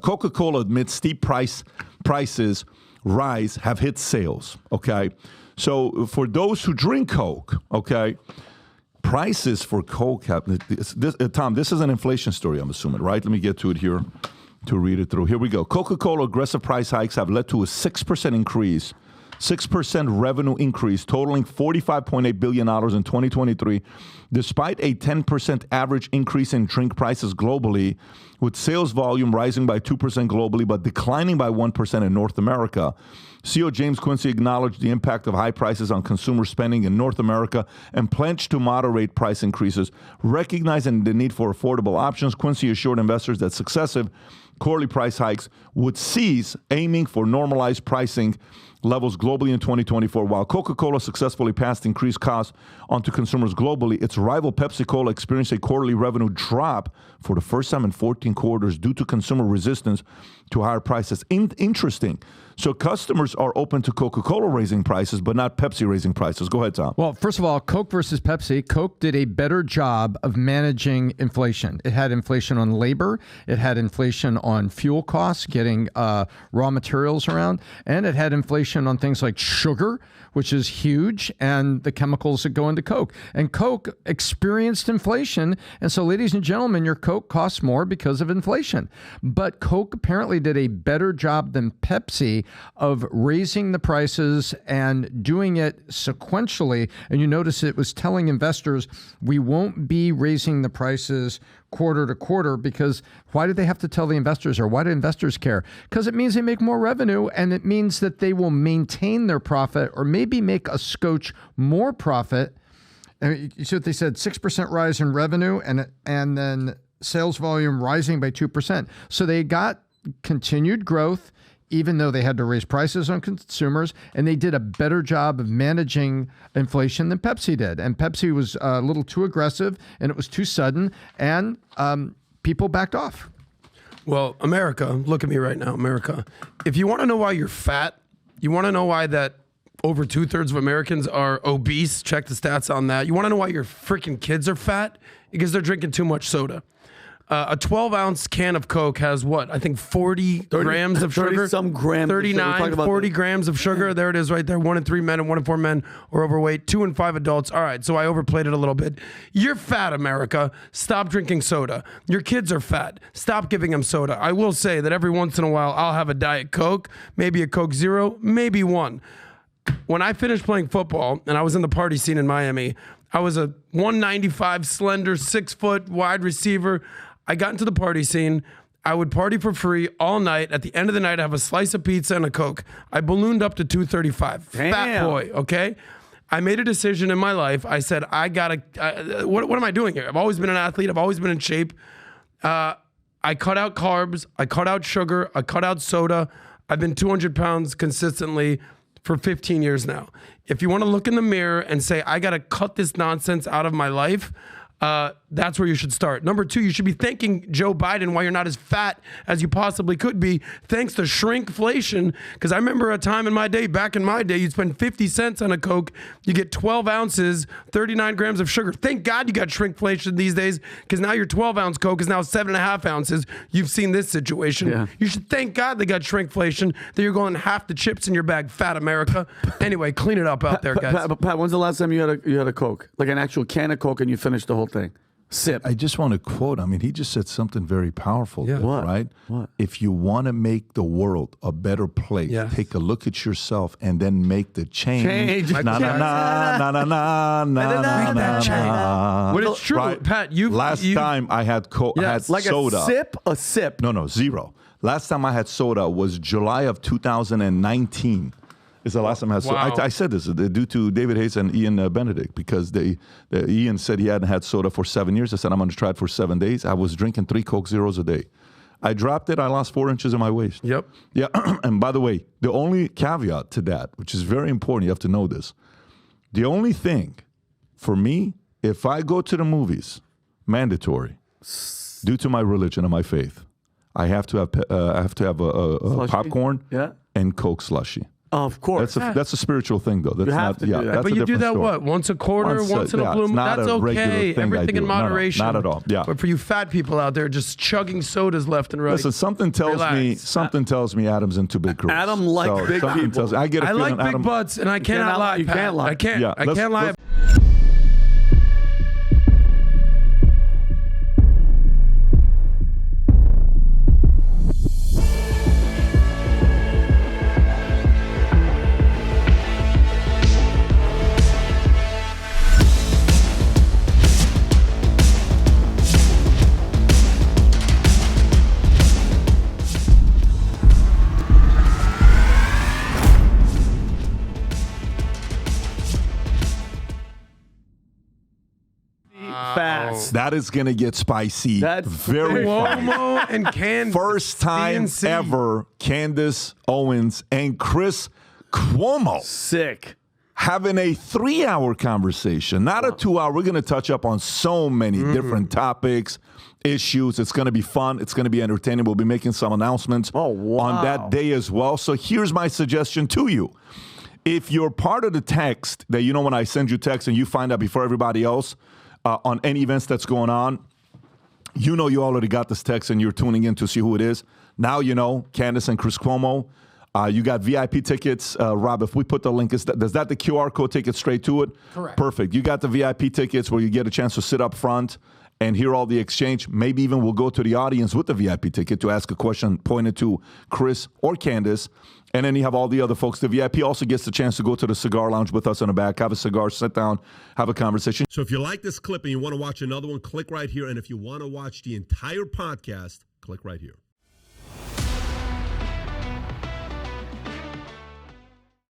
Coca Cola amid steep prices rise have hit sales. Okay, so for those who drink Coke, okay, prices for Coke have. Tom, this is an inflation story, I'm assuming, right? Let me get to it here to read it through. Here we go. Coca Cola aggressive price hikes have led to a 6% increase. 6% revenue increase, totaling $45.8 billion in 2023, despite a 10% average increase in drink prices globally, with sales volume rising by 2% globally, but declining by 1% in North America. CEO James Quincy acknowledged the impact of high prices on consumer spending in North America and pledged to moderate price increases. Recognizing the need for affordable options, Quincy assured investors that successive quarterly price hikes would cease, aiming for normalized pricing levels globally in 2024. While Coca-Cola successfully passed increased costs onto consumers globally, its rival Pepsi-Cola experienced a quarterly revenue drop for the first time in 14 quarters due to consumer resistance to higher prices. Interesting. So customers are open to Coca-Cola raising prices, but not Pepsi raising prices. Go ahead, Tom. Well, first of all, Coke versus Pepsi. Coke did a better job of managing inflation. It had inflation on labor. It had inflation on fuel costs, getting raw materials around. And it had inflation on things like sugar, which is huge, and the chemicals that go into Coke. And Coke experienced inflation. And so, ladies and gentlemen, your Coke costs more because of inflation. But Coke apparently did a better job than Pepsi of raising the prices and doing it sequentially. And you notice it was telling investors, we won't be raising the prices quarter to quarter, because why do they have to tell the investors, or why do investors care? Because it means they make more revenue, and it means that they will maintain their profit or maybe make a scotch more profit. And you see what they said, 6% rise in revenue and then sales volume rising by 2%. So they got continued growth, even though they had to raise prices on consumers, and they did a better job of managing inflation than Pepsi did. And Pepsi was a little too aggressive, and it was too sudden, and people backed off. Well, America, look at me right now, America. If you want to know why you're fat, you want to know why that over 2/3 of Americans are obese, check the stats on that. You want to know why your freaking kids are fat? Because they're drinking too much soda. A 12-ounce can of Coke has what? I think 30 grams of sugar. 30-some grams. 39, 40 grams of sugar. There it is right there. 1 in 3 men and 1 in 4 men are overweight. 2 in 5 adults. All right, so I overplayed it a little bit. You're fat, America. Stop drinking soda. Your kids are fat. Stop giving them soda. I will say that every once in a while, I'll have a Diet Coke, maybe a Coke Zero, maybe one. When I finished playing football and I was in the party scene in Miami, I was a 195 slender, 6-foot wide receiver. I got into the party scene. I would party for free all night. At the end of the night, I have a slice of pizza and a Coke. I ballooned up to 235. Damn. Fat boy, okay? I made a decision in my life. I said, I gotta, what am I doing here? I've always been an athlete. I've always been in shape. I cut out carbs. I cut out sugar. I cut out soda. I've been 200 pounds consistently for 15 years now. If you want to look in the mirror and say, I got to cut this nonsense out of my life, that's where you should start. Number 2, you should be thanking Joe Biden why you're not as fat as you possibly could be, thanks to shrinkflation. Because I remember a time in my day, back in my day, you'd spend 50 cents on a Coke, you get 12 ounces, 39 grams of sugar. Thank God you got shrinkflation these days, because now your 12-ounce Coke is now 7.5 ounces. You've seen this situation. Yeah. You should thank God they got shrinkflation, that you're going half the chips in your bag, fat America. Anyway, clean it up out there, guys. Pat, when's the last time you had a Coke? Like an actual can of Coke and you finished the whole thing? Sip. I just want to quote. I mean, he just said something very powerful. Yeah. What? Right? What? If you want to make the world a better place, take a look at yourself and then make the change. Change. Na na na na na na na na na. But it's true, right? Pat. Last time I had I had like soda. A sip. No, zero. Last time I had soda was July of 2019. Is the last time I had soda. I said this due to David Hayes and Ian Benedict, because Ian said he hadn't had soda for 7 years. I said, I'm going to try it for 7 days. I was drinking 3 Coke Zeros a day. I dropped it. I lost 4 inches in my waist. Yep. Yeah. And by the way, the only caveat to that, which is very important, you have to know this. The only thing for me, if I go to the movies, mandatory, due to my religion and my faith, I have to have a popcorn and Coke slushy. Of course. That's a spiritual thing, though. That's have to do that. That's But a you do different that story. what? Once a quarter, once in a blue it's moon? not That's a regular okay. thing I Everything do. in No, no, moderation. not at all. Yeah. But for you fat people out there just chugging sodas left and right. Listen, something tells me Adam's into big groups. Adam likes big something people. tells me- I get a I feeling like big Adam, butts, and I cannot cannot- lie. you Pat. can't lie. I can't. Yeah, I let's- can't lie. let's- Fast. That is going to get spicy That's very fast. Cuomo and Candace. First time CNC. ever, Candace Owens and Chris Cuomo Sick. having a 3-hour conversation, not a 2-hour. We're going to touch up on so many different topics, issues. It's going to be fun. It's going to be entertaining. We'll be making some announcements on that day as well. So here's my suggestion to you. If you're part of the text that, when I send you text and you find out before everybody else on any events that's going on, you already got this text and you're tuning in to see who it is. Now Candace and Chris Cuomo. You got VIP tickets. Rob, if we put the link, does that the QR code take it straight to it? Correct. Perfect. You got the VIP tickets where you get a chance to sit up front and hear all the exchange. Maybe even we'll go to the audience with the VIP ticket to ask a question pointed to Chris or Candace. And then you have all the other folks. The VIP also gets the chance to go to the cigar lounge with us in the back, have a cigar, sit down, have a conversation. So if you like this clip and you want to watch another one, click right here. And if you want to watch the entire podcast, click right here.